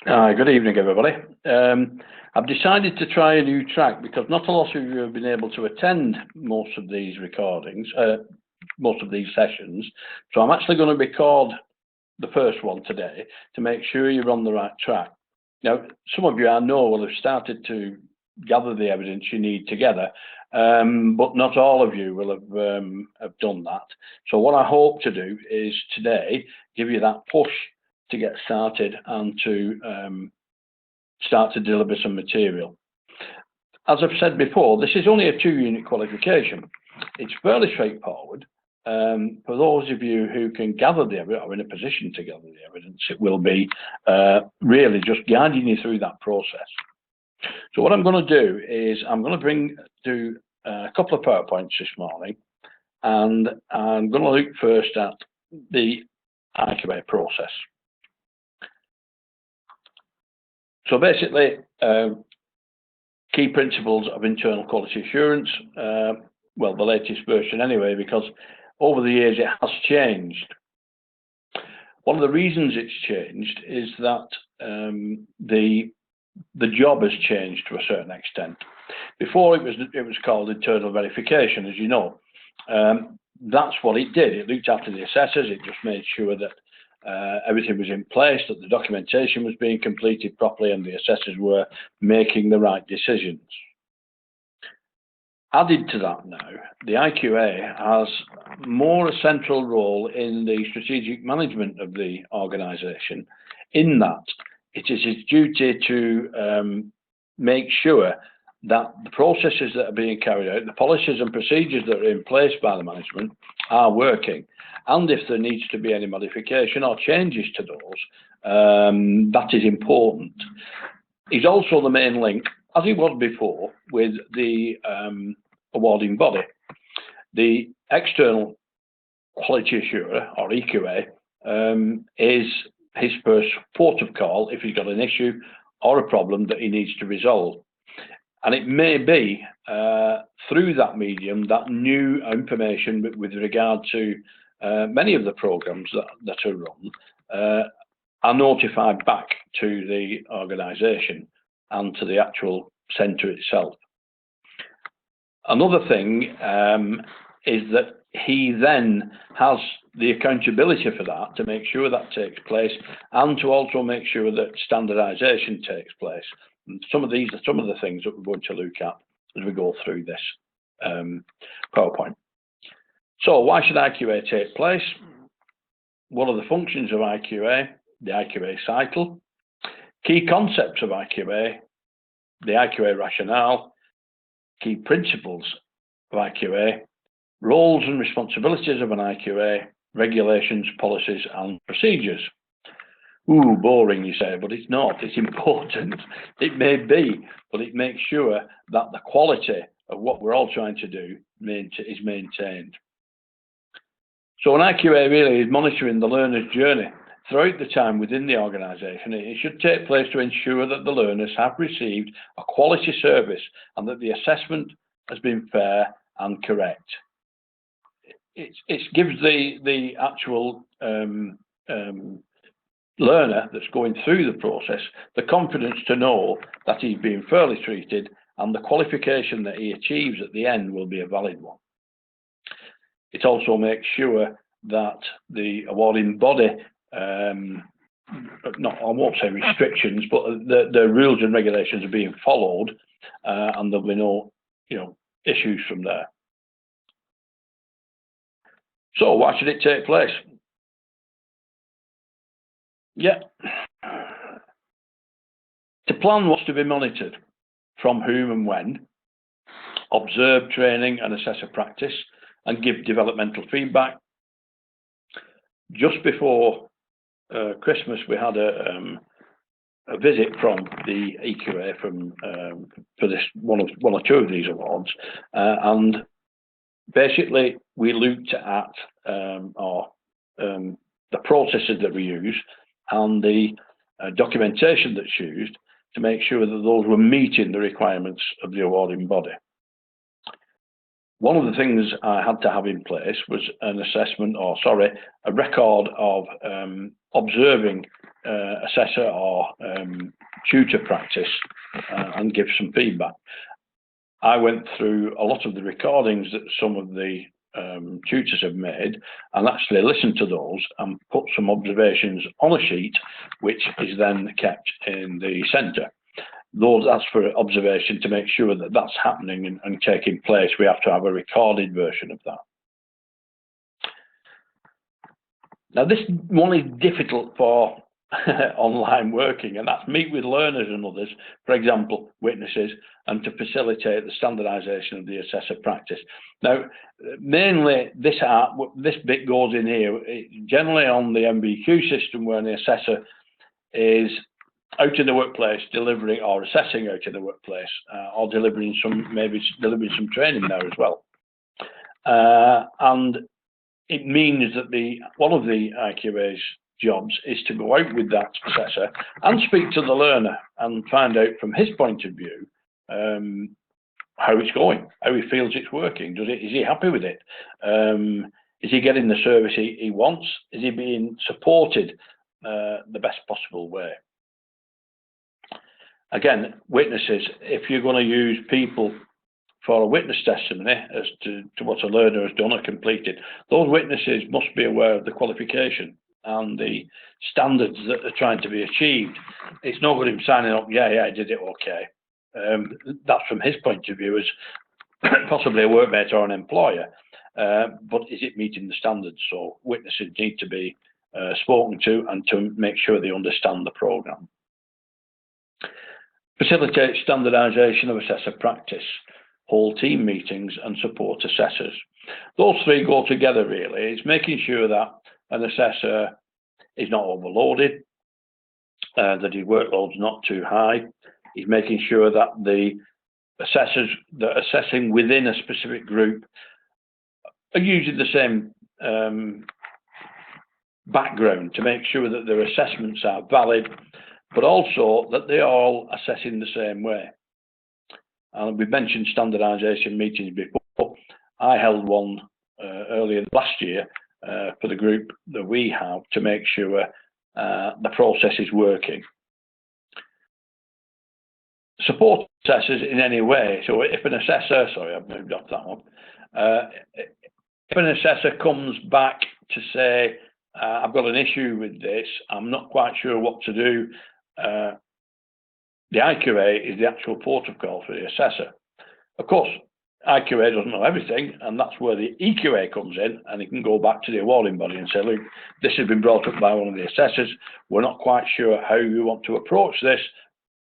Hi, good evening, everybody. I've decided to try a new track because not a lot of you have been able to attend most of these recordings, most of these sessions. So I'm actually going to record the first one today to make sure you're on the right track. Now, some of you I know will have started to gather the evidence you need together, but not all of you will have done that. So what I hope to do is today give you that push to get started and to start to deliver some material. As I've said before, this is only a 2-unit qualification. It's fairly straightforward. For those of you who can gather the evidence, or in a position to gather the evidence, it will be really just guiding you through that process. So what I'm going to do is I'm going to do a couple of PowerPoints this morning, and I'm going to look first at the IQA process. So basically, key principles of internal quality assurance, well, the latest version anyway, because over the years it has changed. One of the reasons it's changed is that the job has changed to a certain extent. Before it was called internal verification, as you know. That's what it did. It looked after the assessors. It just made sure that everything was in place, that the documentation was being completed properly, and the assessors were making the right decisions. Added to that now, the IQA has more a central role in the strategic management of the organisation, in that it is its duty to make sure that the processes that are being carried out, the policies and procedures that are in place by the management are working. And if there needs to be any modification or changes to those, that is important. He's also the main link, as he was before, with the awarding body. The external quality assurer, or EQA, is his first port of call if he's got an issue or a problem that he needs to resolve. And it may be through that medium that new information with regard to many of the programs that are run are notified back to the organisation and to the actual centre itself. Another thing is that he then has the accountability for that, to make sure that takes place, and to also make sure that standardisation takes place. And some of these are some of the things that we're going to look at as we go through this PowerPoint. So why should IQA take place? What are the functions of IQA? The IQA cycle. Key concepts of IQA. The IQA rationale. Key principles of IQA. Roles and responsibilities of an IQA. Regulations, policies and procedures. Ooh, boring, you say, but it's not. It's important. It may be, but it makes sure that the quality of what we're all trying to do is maintained. So an IQA really is monitoring the learner's journey throughout the time within the organisation. It should take place to ensure that the learners have received a quality service and that the assessment has been fair and correct. It gives the actual learner that's going through the process the confidence to know that he's being fairly treated, and the qualification that he achieves at the end will be a valid one. It also makes sure that the awarding body, I won't say restrictions, but the rules and regulations are being followed, and there'll be no, issues from there. So why should it take place? Yeah. To plan what's to be monitored, from whom and when, observe training and assessor practice, and give developmental feedback. Just before Christmas, we had a visit from the EQA for this one or two of these awards, and basically we looked at the processes that we use and the documentation that's used to make sure that those were meeting the requirements of the awarding body. One of the things I had to have in place was an assessment, a record of observing assessor or tutor practice and give some feedback. I went through a lot of the recordings that some of the tutors have made and actually listened to those and put some observations on a sheet, which is then kept in the centre. That's for observation to make sure that that's happening and taking place. We have to have a recorded version of that. Now, this one is difficult for online working, and that's meet with learners and others, for example, witnesses, and to facilitate the standardisation of the assessor practice. Now, mainly this bit goes in here, generally on the MBQ system, where the assessor is out in the workplace delivering or assessing out in the workplace, or delivering some training there as well. And it means that one of the IQA's jobs is to go out with that assessor and speak to the learner and find out from his point of view how it's going, how he feels it's working. Is he happy with it? Is he getting the service he wants? Is he being supported the best possible way? Again, witnesses, if you're going to use people for a witness testimony as to what a learner has done or completed, those witnesses must be aware of the qualification and the standards that are trying to be achieved. It's no good him signing up, yeah, I did it, okay. That's from his point of view as possibly a workmate or an employer, but is it meeting the standards? So witnesses need to be spoken to and to make sure they understand the programme. Facilitate standardisation of assessor practice, hold team meetings and support assessors. Those three go together really. It's making sure that an assessor is not overloaded, that his workload's not too high. He's making sure that the assessors that are assessing within a specific group are using the same background to make sure that their assessments are valid, but also that they are all assessing the same way. And we've mentioned standardisation meetings before. I held one earlier last year for the group that we have to make sure the process is working. Support assessors in any way. So if an assessor, sorry, I've moved off that one. If an assessor comes back to say, I've got an issue with this, I'm not quite sure what to do, the IQA is the actual port of call for the assessor. Of course, IQA doesn't know everything, and that's where the EQA comes in, and he can go back to the awarding body and say, look, this has been brought up by one of the assessors. We're not quite sure how you want to approach this.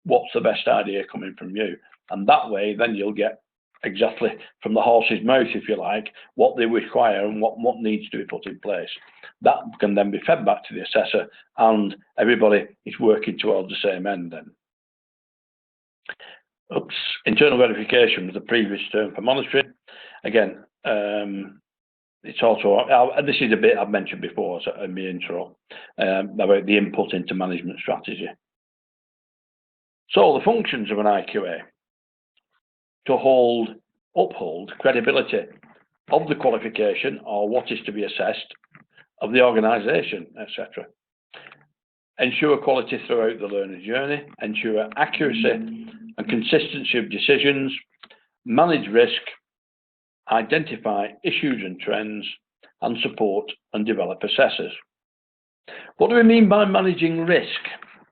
What's the best idea coming from you? And that way, then you'll get exactly from the horse's mouth, if you like, what they require and what needs to be put in place. That can then be fed back to the assessor, and everybody is working towards the same end then. Oops. Internal verification was the previous term for monitoring. Again, it's also, this is a bit I've mentioned before in my intro, about the input into management strategy. So the functions of an IQA: to uphold credibility of the qualification or what is to be assessed, of the organisation, etc. Ensure quality throughout the learner journey, ensure accuracy and consistency of decisions, manage risk, identify issues and trends, and support and develop assessors. What do we mean by managing risk?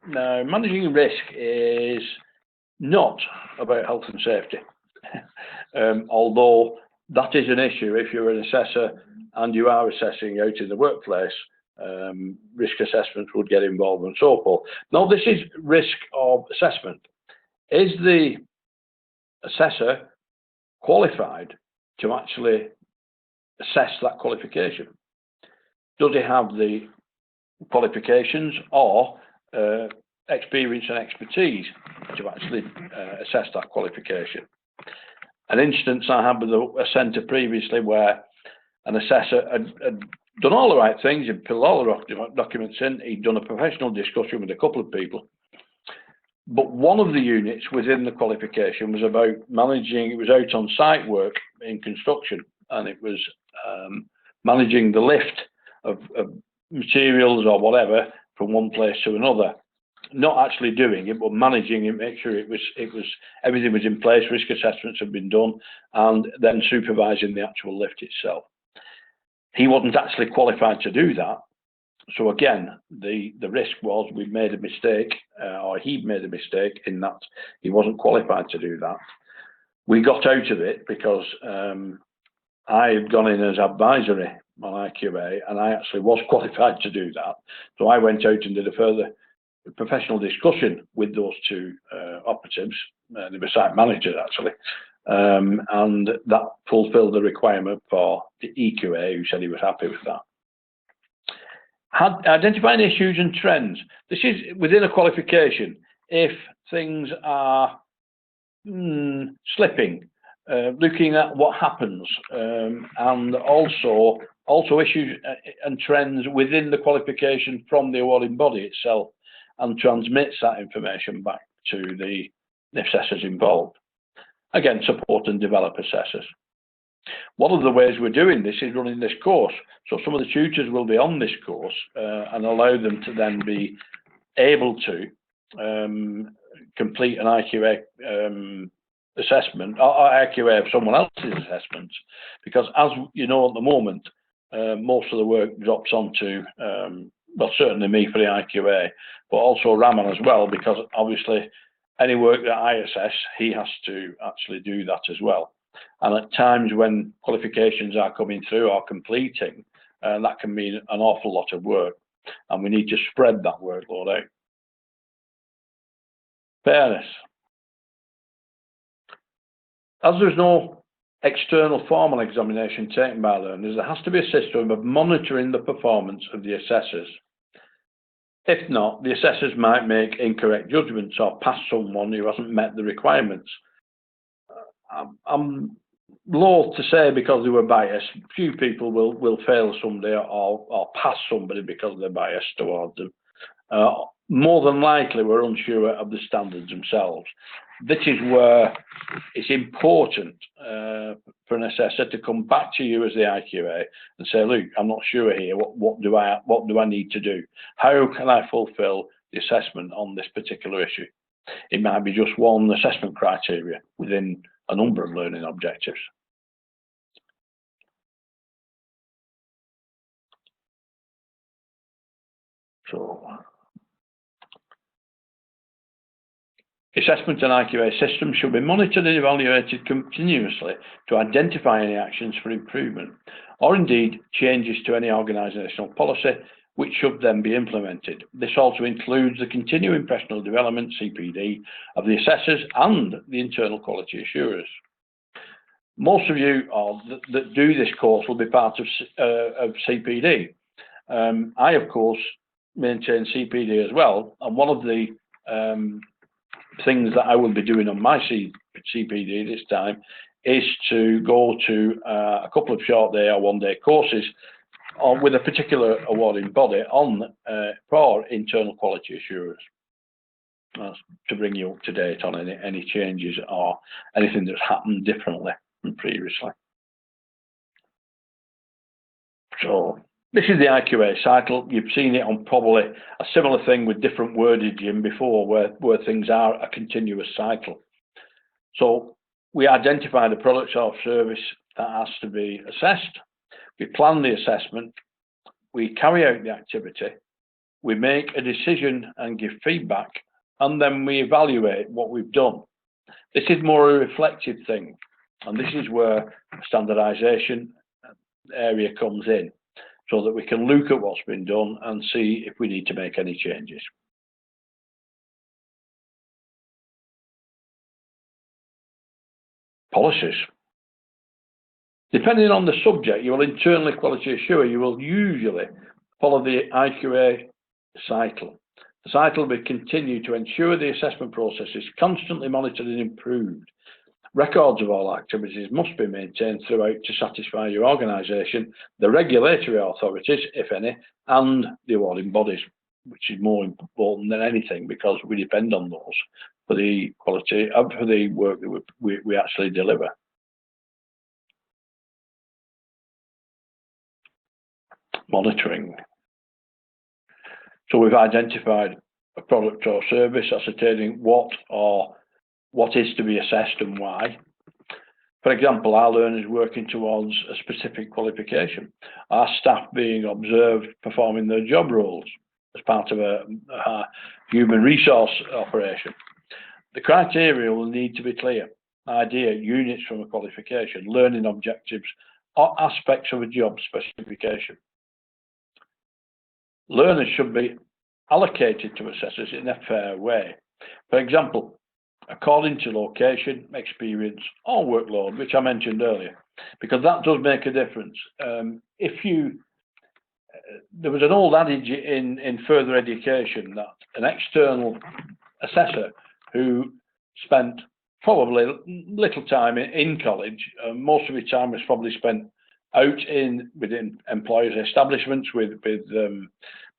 Now, managing risk is not about health and safety, although that is an issue if you're an assessor and you are assessing out in the workplace. Risk assessment would get involved and so forth. No, this is risk of assessment. Is the assessor qualified to actually assess that qualification? Does he have the qualifications or experience and expertise to actually assess that qualification? An instance I had with a centre previously where an assessor had done all the right things, he'd put all the documents in, he'd done a professional discussion with a couple of people. But one of the units within the qualification was about managing, it was out on site work in construction, and it was managing the lift of materials or whatever from one place to another, not actually doing it, but managing it, make sure everything was in place, risk assessments had been done, and then supervising the actual lift itself. He wasn't actually qualified to do that. So again, the risk was we'd made a mistake, or he'd made a mistake in that he wasn't qualified to do that. We got out of it because I had gone in as advisory on IQA, and I actually was qualified to do that. So I went out and did a further professional discussion with those two operatives. They were site managers actually, and that fulfilled the requirement for the EQA, who said he was happy with that. Identifying issues and trends. This is within a qualification. If things are slipping, looking at what happens, and also issues and trends within the qualification from the awarding body itself, and transmits that information back to the assessors involved. Again, support and develop assessors. One of the ways we're doing this is running this course. So some of the tutors will be on this course and allow them to then be able to complete an IQA assessment, or IQA of someone else's assessments, because as you know at the moment, most of the work drops onto, well, certainly me for the IQA, but also Raman as well, because obviously any work that I assess, he has to actually do that as well. And at times when qualifications are coming through or completing, that can mean an awful lot of work, and we need to spread that workload out. Fairness. As there's no external formal examination taken by learners, there has to be a system of monitoring the performance of the assessors. If not, the assessors might make incorrect judgments or pass someone who hasn't met the requirements. I'm loath to say because they were biased. Few people will fail somebody or pass somebody because they're biased towards them. More than likely, we're unsure of the standards themselves. This is where it's important for an assessor to come back to you as the IQA and say, look, I'm not sure here. What do I need to do? How can I fulfil the assessment on this particular issue? It might be just one assessment criteria within a number of learning objectives. So, assessment and IQA systems should be monitored and evaluated continuously to identify any actions for improvement, or indeed changes to any organisational policy, which should then be implemented. This also includes the continuing professional development, CPD, of the assessors and the internal quality assurers. Most of you that do this course will be part of CPD. I, of course, maintain CPD as well, and one of the things that I will be doing on my CPD this time is to go to a couple of short day or one-day courses with a particular awarding body on for internal quality assurers, to bring you up to date on any changes or anything that's happened differently from previously. So this is the IQA cycle. You've seen it on probably a similar thing with different wordage in before, where things are a continuous cycle. So we identify the product or service that has to be assessed. We plan the assessment, we carry out the activity, we make a decision and give feedback, and then we evaluate what we've done. This is more a reflective thing, and this is where standardization area comes in, so that we can look at what's been done and see if we need to make any changes. Policies. Depending on the subject, you will internally quality assure, you will usually follow the IQA cycle. The cycle will continue to ensure the assessment process is constantly monitored and improved. Records of all activities must be maintained throughout to satisfy your organisation, the regulatory authorities, if any, and the awarding bodies, which is more important than anything because we depend on those for the quality, for the work that we actually deliver. Monitoring. So we've identified a product or service, ascertaining what is to be assessed and why. For example, our learners working towards a specific qualification, our staff being observed performing their job roles as part of a human resource operation. The criteria will need to be clear. Idea, units from a qualification, learning objectives, or aspects of a job specification. Learners should be allocated to assessors in a fair way. For example, according to location, experience, or workload, which I mentioned earlier, because that does make a difference. There was an old adage in further education that an external assessor who spent probably little time in college, most of his time was probably spent out within employers' establishments with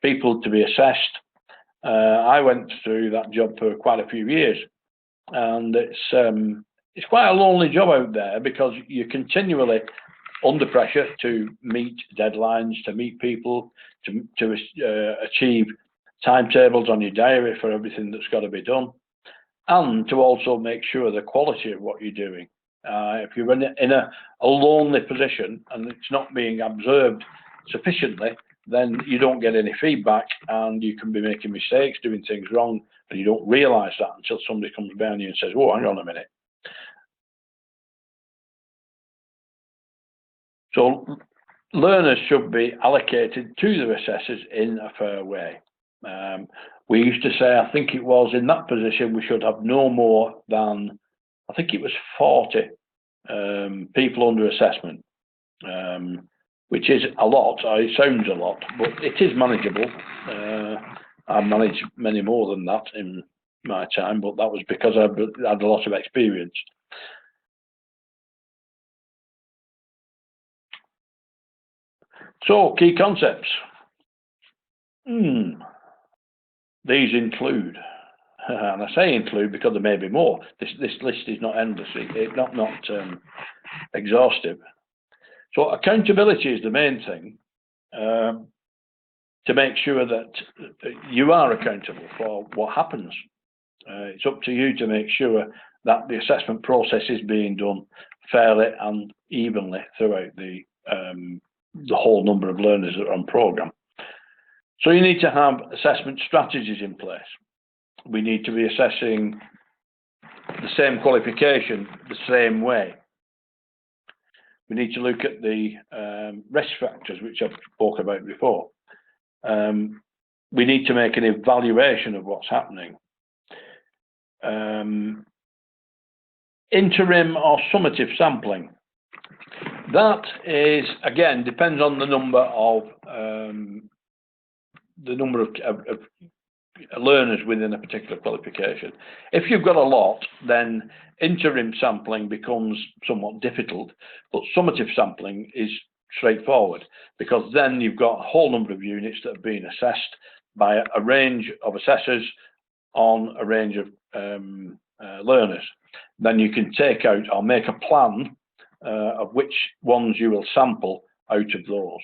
people to be assessed. I went through that job for quite a few years, and it's quite a lonely job out there because you're continually under pressure to meet deadlines, to meet people, to achieve timetables on your diary for everything that's got to be done, and to also make sure the quality of what you're doing. If you're in a lonely position and it's not being observed sufficiently, then you don't get any feedback, and you can be making mistakes, doing things wrong, and you don't realise that until somebody comes behind you and says, "Oh, hang on a minute." So learners should be allocated to their assessors in a fair way. We used to say, I think it was in that position, we should have no more than, I think it was 40 people under assessment, which is a lot. It sounds a lot, but it is manageable. I've managed many more than that in my time, but that was because I had a lot of experience. So, key concepts. These include, and I say include because there may be more. This list is not endless, not exhaustive. So accountability is the main thing, to make sure that you are accountable for what happens. It's up to you to make sure that the assessment process is being done fairly and evenly throughout the whole number of learners that are on programme. So you need to have assessment strategies in place. We need to be assessing the same qualification the same way. We need to look at the risk factors, which I've spoke about before. We need to make an evaluation of what's happening. Interim or summative sampling. That is, again, depends on the number of learners within a particular qualification. If you've got a lot, then interim sampling becomes somewhat difficult, but summative sampling is straightforward, because then you've got a whole number of units that have been assessed by a range of assessors on a range of learners. Then you can take out or make a plan of which ones you will sample out of those.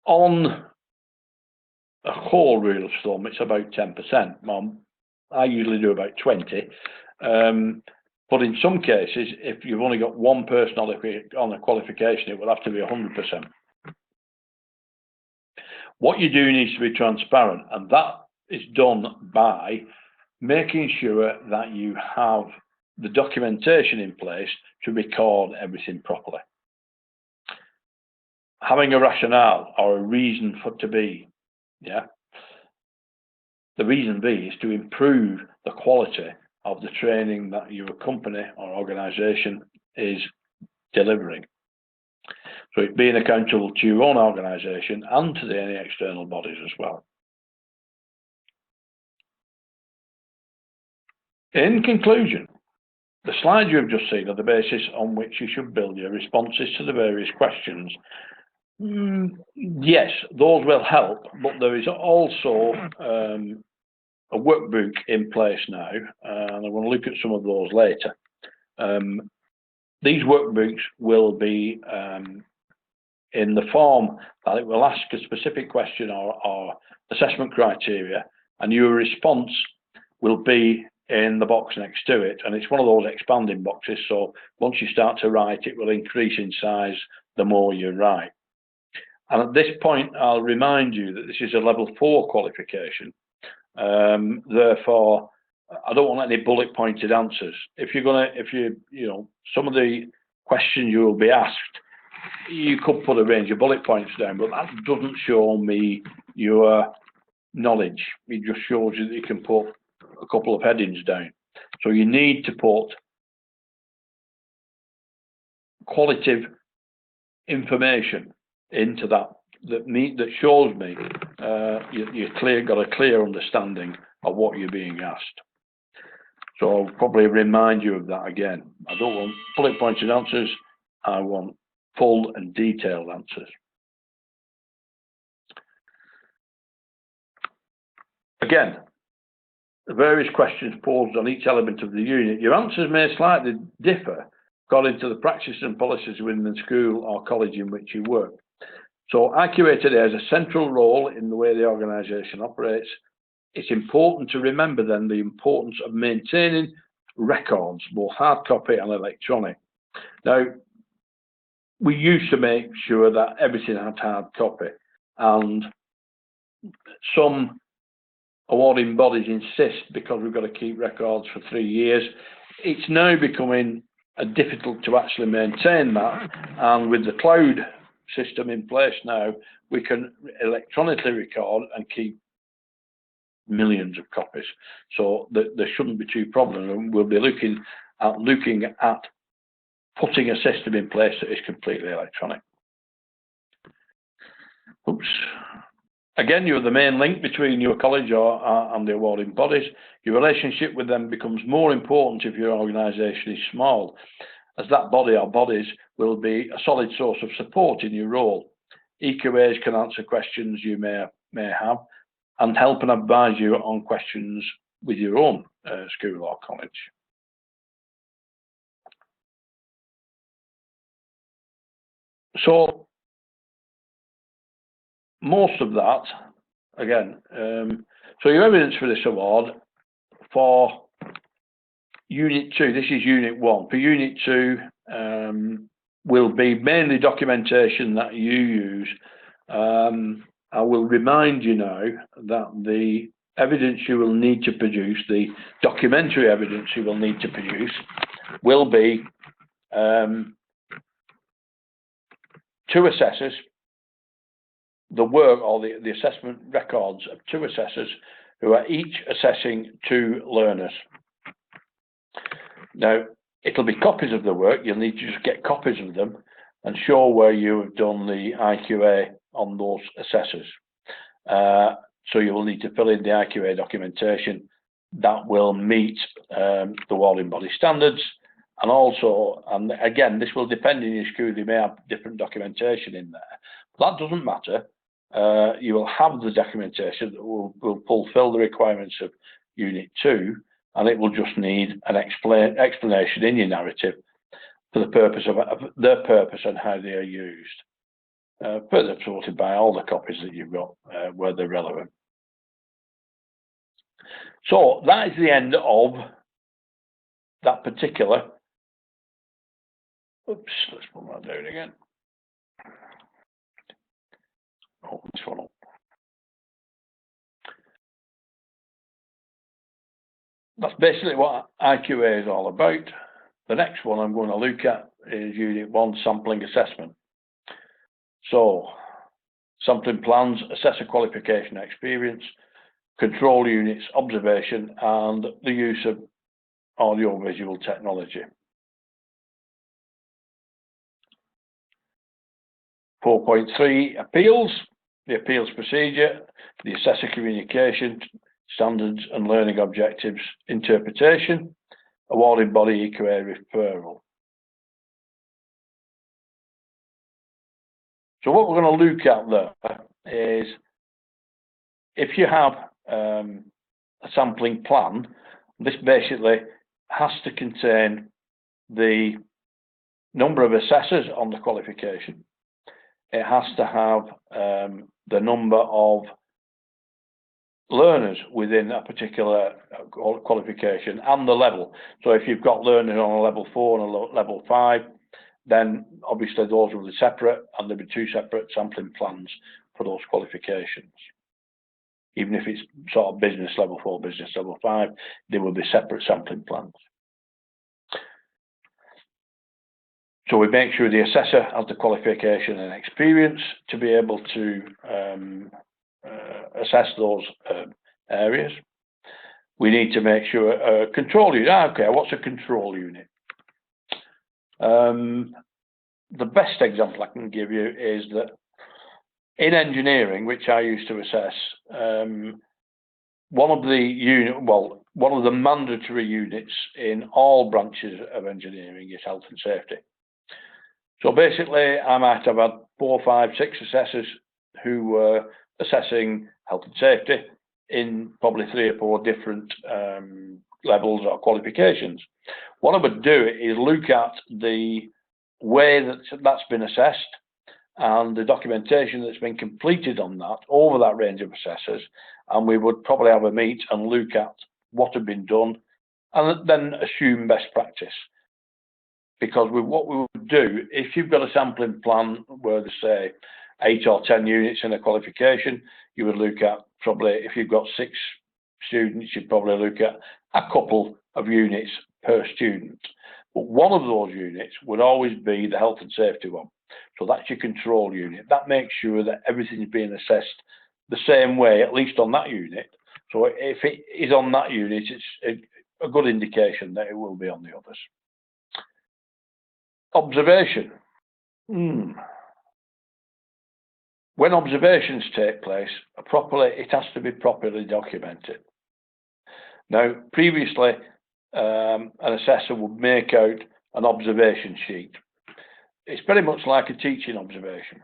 On a whole rule of thumb, it's about 10%. I usually do about 20. But in some cases, if you've only got one person on a qualification, it will have to be 100%. What you do needs to be transparent, and that is done by making sure that you have the documentation in place to record everything properly. Having a rationale or a reason for to be, yeah. The reason be is to improve the quality of the training that your company or organisation is delivering. So it's being accountable to your own organisation and to any external bodies as well. In conclusion, the slides you've just seen are the basis on which you should build your responses to the various questions. Yes, those will help, but there is also a workbook in place now, and I want to look at some of those later. These workbooks will be in the form that it will ask a specific question or assessment criteria, and your response will be in the box next to it. And it's one of those expanding boxes, so once you start to write, it will increase in size the more you write. And at this point, I'll remind you that this is a level 4 qualification. Therefore, I don't want any bullet pointed answers. Some of the questions you will be asked, you could put a range of bullet points down, but that doesn't show me your knowledge. It just shows you that you can put a couple of headings down. So you need to put qualitative information into that shows me you've got a clear understanding of what you're being asked. So I'll probably remind you of that again. I don't want bullet pointed answers. I want full and detailed answers. Again, the various questions posed on each element of the unit. Your answers may slightly differ according to the practices and policies within the school or college in which you work. So IQA today has a central role in the way the organisation operates. It's important to remember then the importance of maintaining records, both hard copy and electronic. Now, we used to make sure that everything had hard copy, and some awarding bodies insist, because we've got to keep records for 3 years, it's now becoming difficult to actually maintain that. And with the cloud system in place now, we can electronically record and keep millions of copies. So there shouldn't be too problem, and we'll be looking at putting a system in place that is completely electronic. Oops. Again, you're the main link between your college and the awarding bodies. Your relationship with them becomes more important if your organisation is small, as that body or bodies will be a solid source of support in your role. EQAs can answer questions you may have and help and advise you on questions with your own school or college. So most of that, again, so your evidence for this award for Unit 2, this is Unit 1. For Unit 2, will be mainly documentation that you use. I will remind you now that the evidence you will need to produce, the documentary evidence you will need to produce, will be 2 assessors, the work or the assessment records of 2 assessors who are each assessing 2 learners. Now, it'll be copies of the work. You'll need to just get copies of them and show where you have done the IQA on those assessors. So you will need to fill in the IQA documentation that will meet the awarding body standards. And also, and again, this will depend on your school, they may have different documentation in there. That doesn't matter. You will have the documentation that will fulfill the requirements of Unit 2, and it will just need an explanation in your narrative for the purpose of their purpose and how they are used. Further supported by all the copies that you've got where they're relevant. So that is the end of that particular. Oops, let's put that down again. Oh, this one up. That's basically what IQA is all about. The next one I'm going to look at is Unit 1, Sampling Assessment. So, sampling plans, assessor qualification experience, control units, observation, and the use of audio-visual technology. 4.3, appeals, the appeals procedure, the assessor communication, standards and learning objectives, interpretation, awarding body IQA referral. So what we're going to look at there is, if you have a sampling plan, this basically has to contain the number of assessors on the qualification. it has to have the number of learners within a particular qualification and the level. So if you've got learners on a level 4 and a level 5, then obviously those will be separate, and there'll be 2 separate sampling plans for those qualifications. Even if it's sort of business level 4, business level 5, there will be separate sampling plans. So we make sure the assessor has the qualification and experience to be able to assess those areas. We need to make sure a control unit. Okay, what's a control unit? The best example I can give you is that in engineering, which I used to assess, one of the mandatory units in all branches of engineering is health and safety. So basically, I might have had 4, 5, 6 assessors who were assessing health and safety in probably 3 or 4 different levels or qualifications. What I would do is look at the way that's been assessed and the documentation that's been completed on that over that range of assessors, and we would probably have a meet and look at what had been done and then assume best practice. Because what we would do, if you've got a sampling plan where there's say 8 or 10 units in a qualification, you would look at probably, if you've got 6 students, you'd probably look at a couple of units per student. But one of those units would always be the health and safety one. So that's your control unit. That makes sure that everything's being assessed the same way, at least on that unit. So if it is on that unit, it's a good indication that it will be on the others. Observation. When observations take place, it has to be properly documented. Now, previously, an assessor would make out an observation sheet. It's very much like a teaching observation,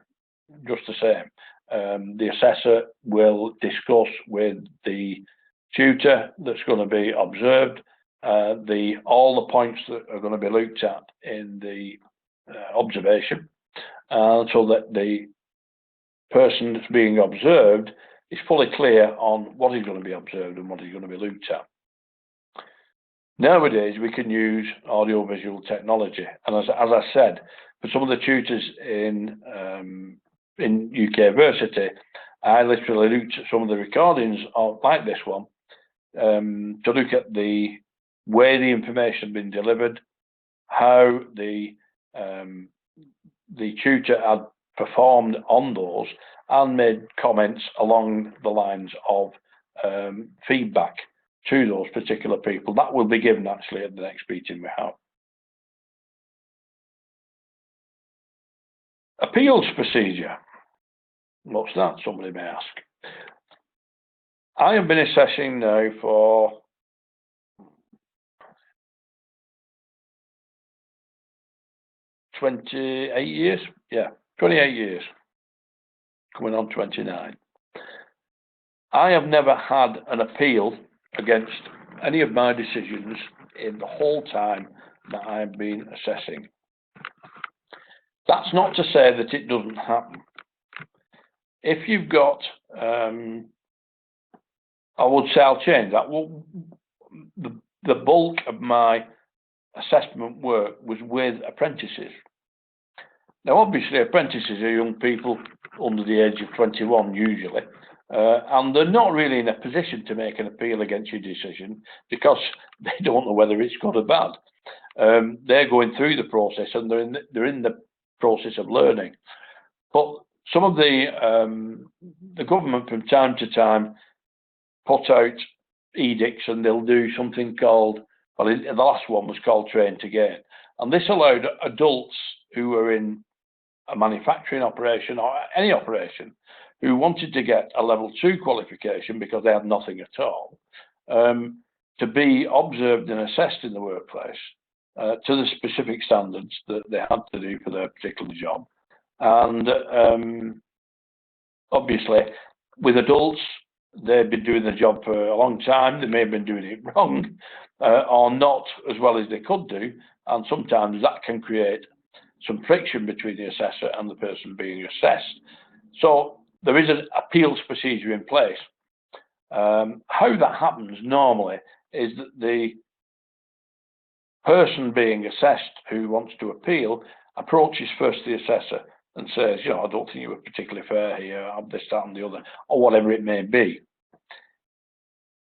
just the same. The assessor will discuss with the tutor that's going to be observed all the points that are going to be looked at in the observation, so that the person that's being observed is fully clear on what is going to be observed and what is going to be looked at. Nowadays, we can use audio-visual technology, and as I said, for some of the tutors in UK Versity, I literally looked at some of the recordings like this one to look at the way the information had been delivered, how the tutor had performed on those, and made comments along the lines of feedback to those particular people. That will be given actually at the next meeting we have. Appeals procedure. What's that, somebody may ask? I have been assessing now for 28 years. Yeah, 28 years. Coming on 29. I have never had an appeal against any of my decisions in the whole time that I've been assessing. That's not to say that it doesn't happen. If you've got, I would say I'll change that. Well, the bulk of my assessment work was with apprentices. Now, obviously, apprentices are young people under the age of 21 usually, and they're not really in a position to make an appeal against your decision because they don't know whether it's good or bad. They're going through the process and they're in the process of learning. But some of the government from time to time put out edicts, and they'll do something called, well, the last one was called Train to Gain, and this allowed adults who were in a manufacturing operation or any operation who wanted to get a level 2 qualification because they had nothing at all, to be observed and assessed in the workplace to the specific standards that they had to do for their particular job. And obviously, with adults, they've been doing the job for a long time. They may have been doing it wrong or not as well as they could do, and sometimes that can create some friction between the assessor and the person being assessed. So there is an appeals procedure in place. How that happens normally is that the person being assessed who wants to appeal approaches first the assessor and says, you know, I don't think you were particularly fair here, I'm this, that, and the other, or whatever it may be.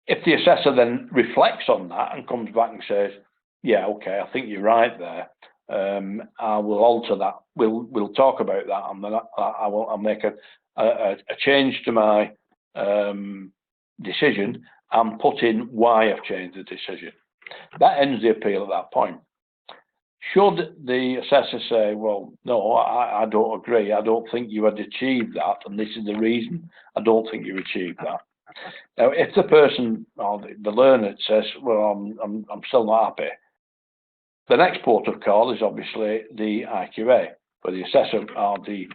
If the assessor then reflects on that and comes back and says, yeah, okay, I think you're right there, I will alter that, we'll talk about that, and then I'll make a change to my decision and put in why I've changed the decision. That ends the appeal at that point. Should the assessor say, well, no, I don't agree, I don't think you had achieved that, and this is the reason I don't think you achieved that. Now, if the person or the learner says, well, I'm still not happy, the next port of call is obviously the IQA, where the assessor or the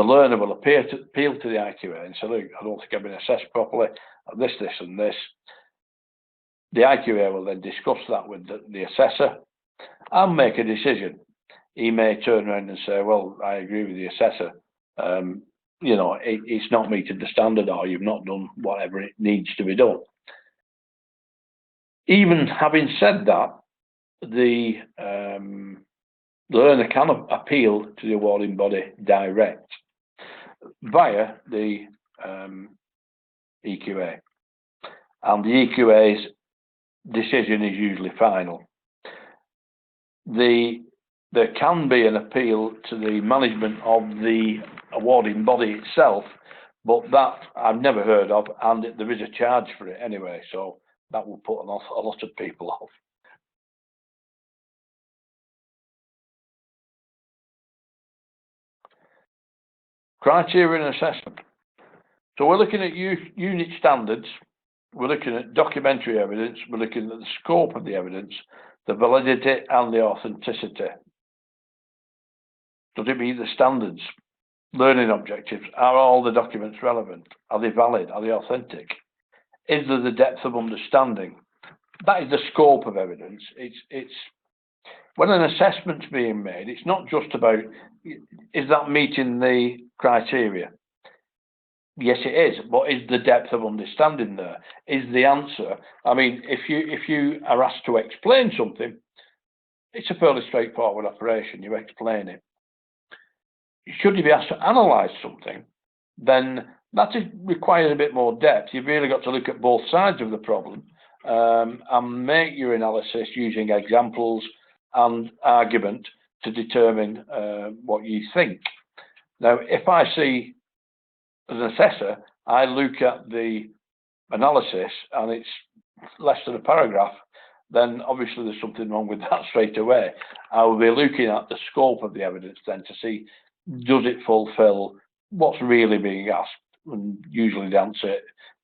learner will appeal to the IQA and say, look, I don't think I've been assessed properly, this, and this. The IQA will then discuss that with the assessor and make a decision. He may turn around and say, well, I agree with the assessor. You know, it's not meeting the standard, or you've not done whatever it needs to be done. Even having said that, the learner can appeal to the awarding body direct via the EQA, and the EQA's decision is usually final. There can be an appeal to the management of the awarding body itself, but that I've never heard of, and there is a charge for it anyway, so that will put a lot of people off. Criterion assessment. So we're looking at unit standards, we're looking at documentary evidence, we're looking at the scope of the evidence, the validity and the authenticity. Does it meet the standards? Learning objectives. Are all the documents relevant? Are they valid? Are they authentic? Is there the depth of understanding? That is the scope of evidence. It's when an assessment's being made, it's not just about, is that meeting the criteria? Yes, it is, but is the depth of understanding there? Is the answer? I mean, if you are asked to explain something, it's a fairly straightforward operation. You explain it. Should you be asked to analyse something, then that requires a bit more depth. You've really got to look at both sides of the problem and make your analysis using examples and argument to determine what you think. Now, if I see, as an assessor, I look at the analysis and it's less than a paragraph, then obviously there's something wrong with that straight away. I will be looking at the scope of the evidence then to see, does it fulfill what's really being asked? And usually the answer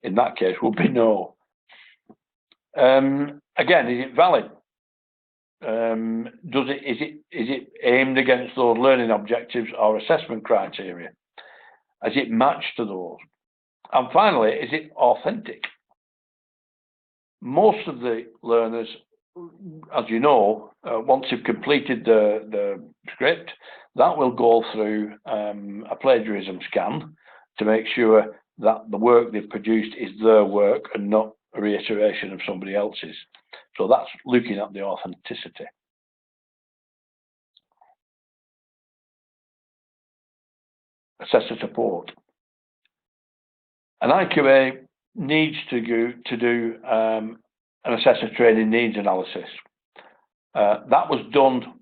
in that case will be no. Again, is it valid? Is it aimed against those learning objectives or assessment criteria? Is it matched to those? And finally, is it authentic? Most of the learners, as you know, once you've completed the script, that will go through a plagiarism scan to make sure that the work they've produced is their work and not a reiteration of somebody else's. So that's looking at the authenticity. Assessor support. An IQA needs to do an assessor training needs analysis. That was done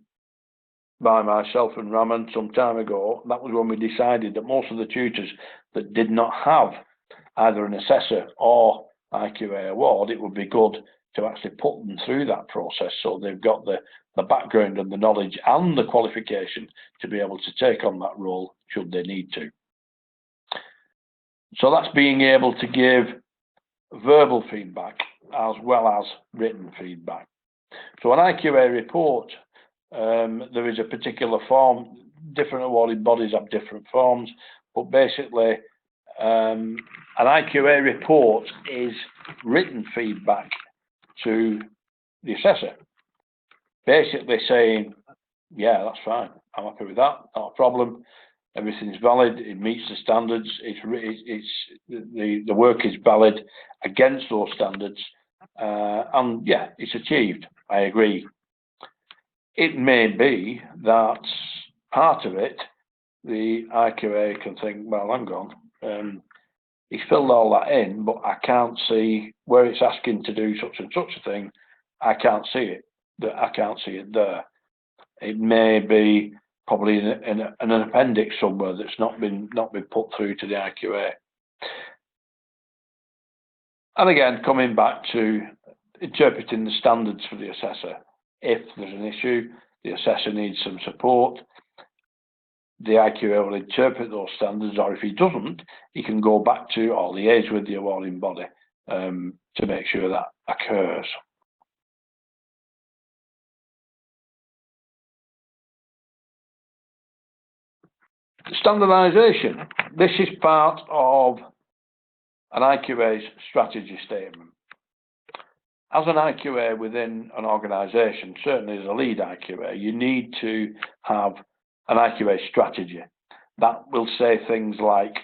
by myself and Raman some time ago. That was when we decided that most of the tutors that did not have either an assessor or IQA award, it would be good to actually put them through that process so they've got the background and the knowledge and the qualification to be able to take on that role should they need to. So that's being able to give verbal feedback as well as written feedback. So an IQA report, there is a particular form. Different awarding bodies have different forms, but basically an IQA report is written feedback to the assessor, basically saying yeah, that's fine. I'm happy with that. Not a problem. Everything's valid. It meets the standards. The work is valid against those standards, and yeah, it's achieved. I agree. It may be that part of it, the IQA can think, well, hang on, he's filled all that in, but I can't see where it's asking to do such and such a thing. I can't see it. I can't see it there. It may be probably in an appendix somewhere that's not been put through to the IQA. And again, coming back to interpreting the standards for the assessor. If there's an issue, the assessor needs some support, the IQA will interpret those standards, or if he doesn't, he can go back to or liaise with the awarding body to make sure that occurs. Standardization. This is part of an IQA's strategy statement. As an IQA within an organisation, certainly as a lead IQA, you need to have an IQA strategy. That will say things like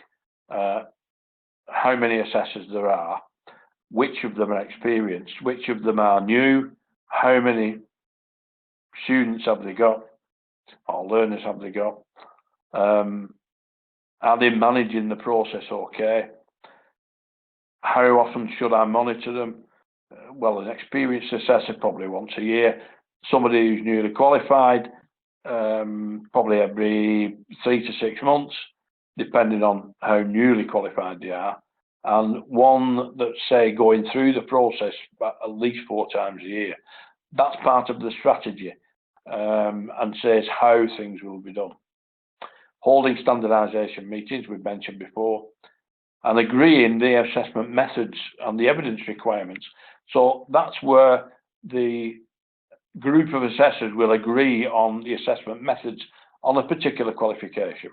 how many assessors there are, which of them are experienced, which of them are new, how many students have they got, or learners have they got, are they managing the process okay, how often should I monitor them? Well, an experienced assessor probably once a year, somebody who's newly qualified probably every 3 to 6 months, depending on how newly qualified they are, and one that's, say, going through the process at least 4 times a year. That's part of the strategy and says how things will be done. Holding standardization meetings, we've mentioned before, and agreeing the assessment methods and the evidence requirements. So that's where the group of assessors will agree on the assessment methods on a particular qualification.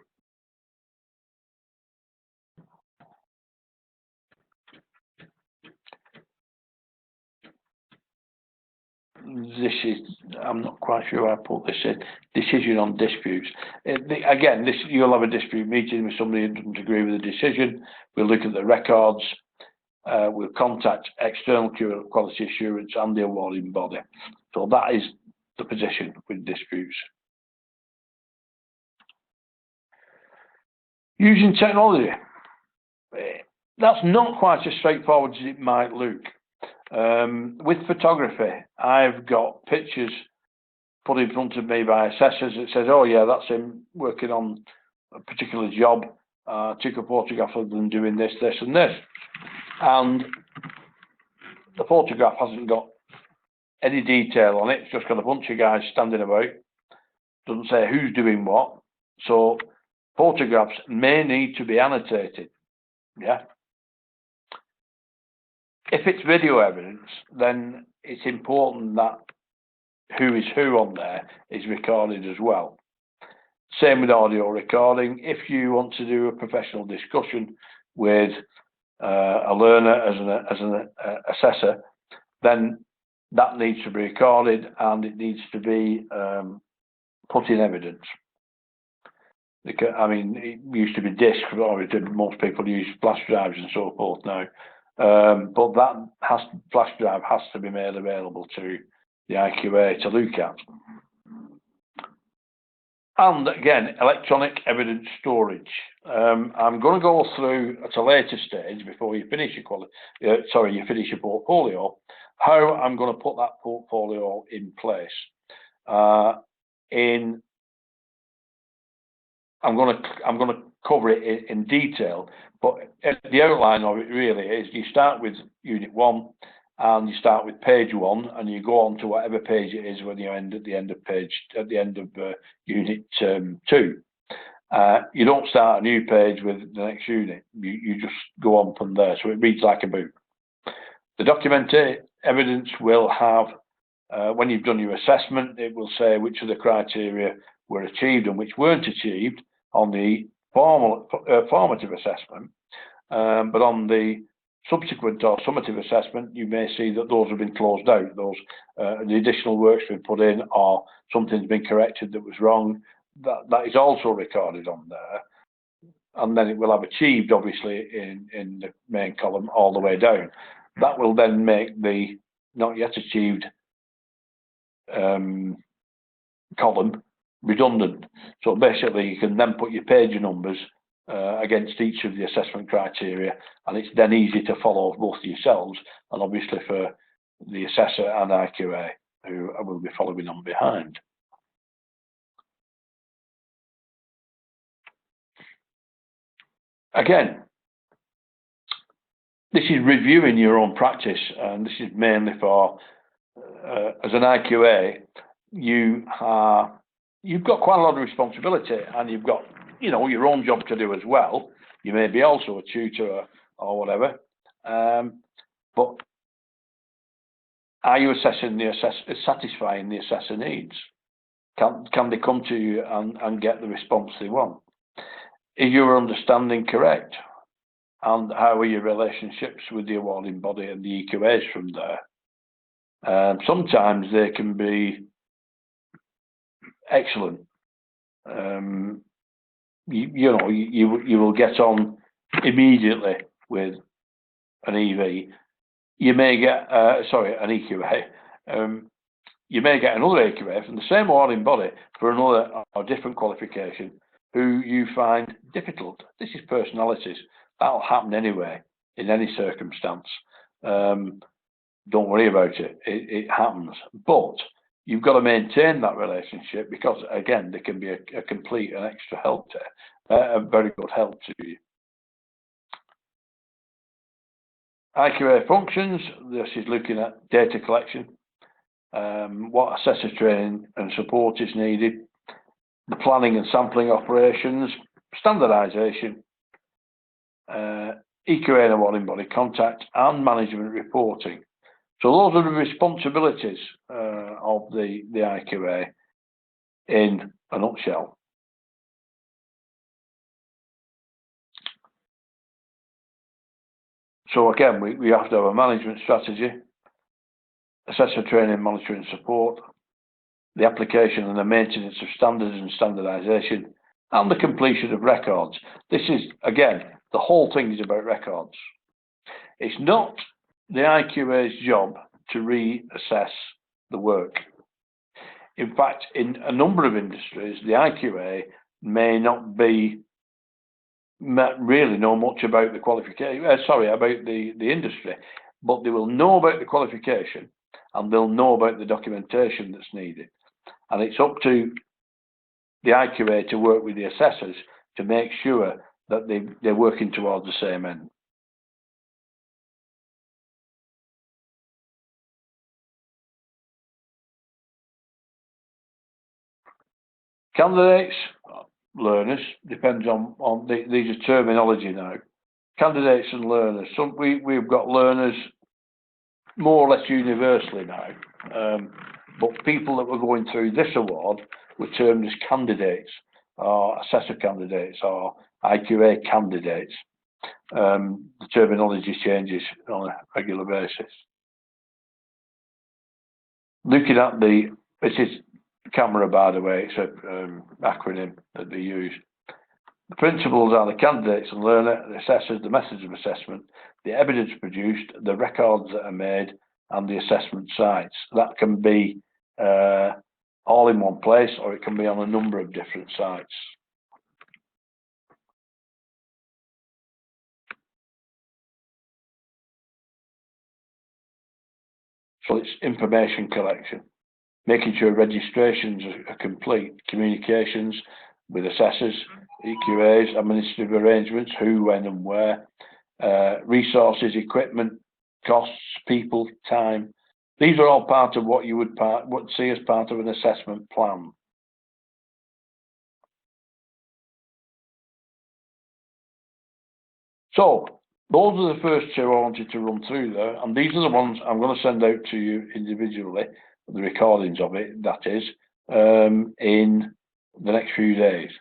This is, I'm not quite sure how I put this in, decision on disputes. Again, you'll have a dispute meeting with somebody who doesn't agree with the decision. We'll look at the records. We'll contact external quality assurance and the awarding body. So that is the position with disputes. Using technology. That's not quite as straightforward as it might look. With photography, I've got pictures put in front of me by assessors that says, oh yeah, that's him working on a particular job. Took a photograph of them doing this, this and this. And the photograph hasn't got any detail on it. It's just got a bunch of guys standing about. Doesn't say who's doing what. So photographs may need to be annotated. Yeah. If it's video evidence, then it's important that who is who on there is recorded as well. Same with audio recording. If you want to do a professional discussion with a learner as an assessor, then that needs to be recorded and it needs to be put in evidence. Because, I mean, it used to be disc, or most people use flash drives and so forth now. But that flash drive has to be made available to the IQA to look at. And again, electronic evidence storage. I'm going to go through at a later stage before you finish you finish your portfolio, how I'm going to put that portfolio in place. I'm going to cover it in detail, but the outline of it really is you start with Unit 1 and you start with page 1 and you go on to whatever page it is when you end at the end of Unit 2. You don't start a new page with the next unit. You just go on from there, so it reads like a book. The documented evidence will have, when you've done your assessment, it will say which of the criteria were achieved and which weren't achieved on the formative assessment, but on the subsequent or summative assessment, you may see that those have been closed out. Those the additional work's been put in, or something's been corrected that was wrong. That is also recorded on there, and then it will have achieved, obviously, in the main column all the way down. That will then make the not yet achieved column redundant. So basically, you can then put your page numbers against each of the assessment criteria, and it's then easy to follow both yourselves and obviously for the assessor and IQA who will be following on behind. Again, this is reviewing your own practice, and this is mainly for as an IQA, you've got quite a lot of responsibility, and you've got your own job to do as well. You may be also a tutor or whatever, but are you satisfying the assessor needs? Can they come to you and get the response they want? Is your understanding correct? And how are your relationships with the awarding body and the EQAs from there? Sometimes they can be excellent. You will get on immediately with an EV. You may get an EQA. You may get another EQA from the same awarding body for another or different qualification who you find difficult. This is personalities. That'll happen anyway in any circumstance. Don't worry about it. It happens. But you've got to maintain that relationship because, again, they can be a complete and extra help a very good help to you. IQA Functions, this is looking at data collection, what assessor training and support is needed, the planning and sampling operations, standardization, EQA and awarding body contact, and management reporting. So those are the responsibilities of the IQA in a nutshell. So again, we have to have a management strategy, assessor training, monitoring and support, the application and the maintenance of standards and standardization, and the completion of records. This is, again, the whole thing is about records. It's not the IQA's job to reassess the work. In fact, in a number of industries, the IQA may not really know much about the qualification, about the industry, but they will know about the qualification and they'll know about the documentation that's needed. And it's up to the IQA to work with the assessors to make sure that they're working towards the same end. Candidates, learners, depends on these are terminology now. Candidates and learners. We've got learners more or less universally now, but people that were going through this award were termed as candidates, or assessor candidates, or IQA candidates. The terminology changes on a regular basis. Looking at this is CAMERA, by the way, it's an acronym that they use. The principles are the candidates and learner, the assessors, the methods of assessment, the evidence produced, the records that are made, and the assessment sites. That can be all in one place, or it can be on a number of different sites. So it's information collection, making sure registrations are complete, communications with assessors, EQAs, administrative arrangements, who, when and where, resources, equipment, costs, people, time. These are all part of what you would see as part of an assessment plan. So those are the first two I wanted to run through there, and these are the ones I'm going to send out to you individually, the recordings of it, that is, in the next few days.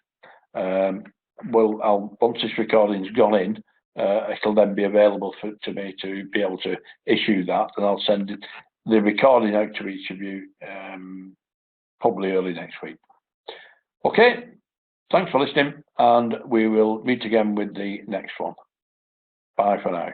Once this recording's gone in, it'll then be available to me to be able to issue that, and I'll send the recording out to each of you probably early next week. Okay, thanks for listening, and we will meet again with the next one. Bye for now.